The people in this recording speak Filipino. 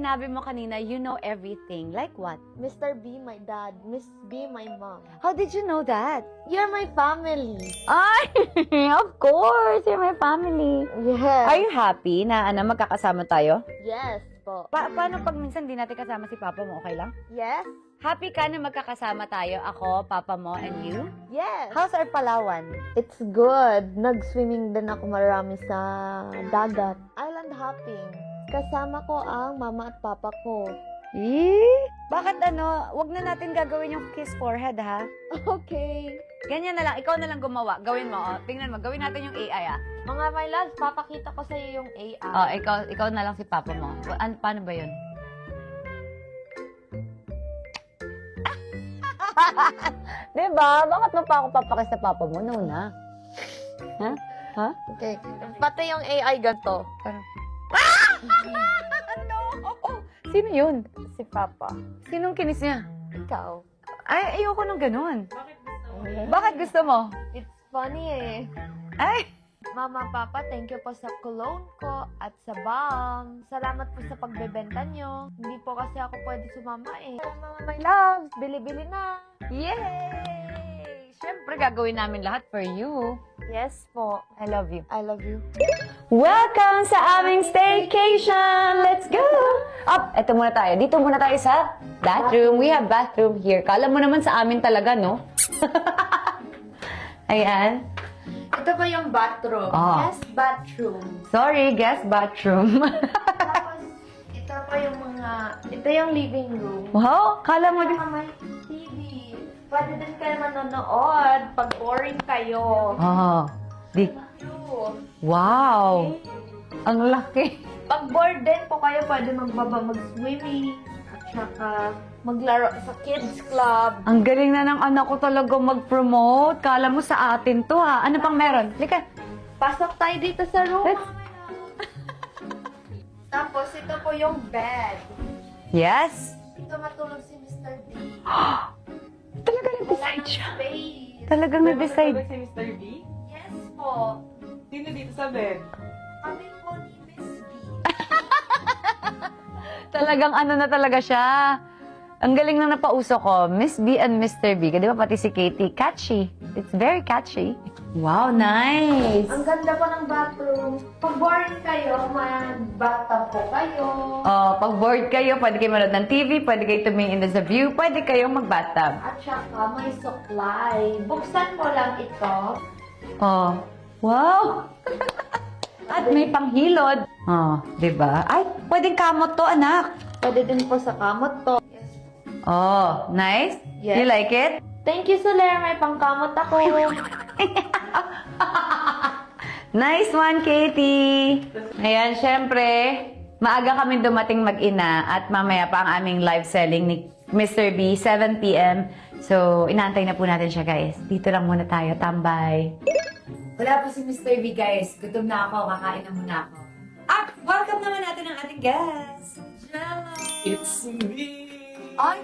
sinabi mo kanina, you know everything. Like what? Mr. B, my dad. Miss B, my mom. How did you know that? You're my family. Ay, of course, you're my family. Yes. Are you happy na magkakasama tayo? Yes po. Paano pag minsan di natin kasama si Papa mo, okay lang? Yes? Happy ka na magkakasama tayo, ako, Papa mo, and you? Yes. How's our Palawan? It's good. Nag-swimming din ako marami sa dagat. Island hopping. Kasama ko ang mama at papa ko. Bakit wag na natin gagawin yung kiss forehead, ha? Okay. Ganyan na lang, ikaw na lang gumawa. Gawin mo, Tingnan mo, gawin natin yung AI, Mga my loves, papakita ko sa iyo yung AI. Ikaw na lang si Papa mo. Paano ba yun? Diba? Bakit mo pa ako papakis sa Papa mo? No na. Ha? Ha? Okay. Pati yung AI ganito. Parang... No! Sino yun? Si Papa. Sinong kinis niya? Ikaw. Ay, ayoko nung ganun. Bakit gusto mo? It's funny eh. Ay! Mama, Papa, thank you po sa cologne ko at sa balm. Salamat po sa pagbebenta nyo. Hindi po kasi ako pwede sumama eh. Mga my loves, bili-bili na. Yay! Siyempre, gagawin namin lahat for you. Yes po. I love you. I love you. Welcome sa aming staycation! Let's go! Eto muna tayo. Dito muna tayo sa bathroom. We have bathroom here. Kala mo naman sa amin talaga, no? Ayan. Ito po yung bathroom. Ah. Yes, bathroom. Sorry, guest bathroom. Tapos, ito po yung ito yung living room. Wow, kala mo din. May TV. Pwede din kayo manonood pag boring kayo. Di. Cute. Wow! Ang laki. Pag bored din po kayo, pwede mag-swimming. At saka maglaro sa kids club. Ang galing na ng anak ko talaga mag-promote. Kala mo sa atin to, ha? Ano pang meron? Lika. Pasok tayo dito sa room. Let's- Tapos, ito po yung bed. Yes. Ito matulog si Mr. D. Talaga Wala nag-decide ng siya. space. Talagang nag-decide. si Mr. B? Yes po. Sino dito sa bed? Kami po ni Miss B. Talagang na talaga siya. Ang galing na napauso ko. Miss B and Mr. B. Di ba pati si Katie? Catchy. It's very catchy. Wow, nice. Ang ganda po ng bathroom. Pag boring kayo, mag-bathtub po kayo. Pag bored kayo, pwede kayo manood ng TV, pwede kayo tumingin sa view, pwede kayong mag-bathtub. At saka may supply. Buksan mo lang ito. Wow! At may panghilod. Di ba? Ay, pwedeng kamot to, anak. Pwede din po sa kamot to. Yes. Nice? Yes. You like it? Thank you, Soler. May pangkamot ako. Nice one, Katie! Ayan, syempre, maaga kami dumating mag-ina at mamaya pa ang aming live selling ni Mr. B, 7 p.m. So, inaantay na po natin siya, guys. Dito lang muna tayo, tambay. Wala po si Mr. B, guys. Gutom na ako, kakain na muna ako. Welcome naman natin ang ating guest! It's me! Ay,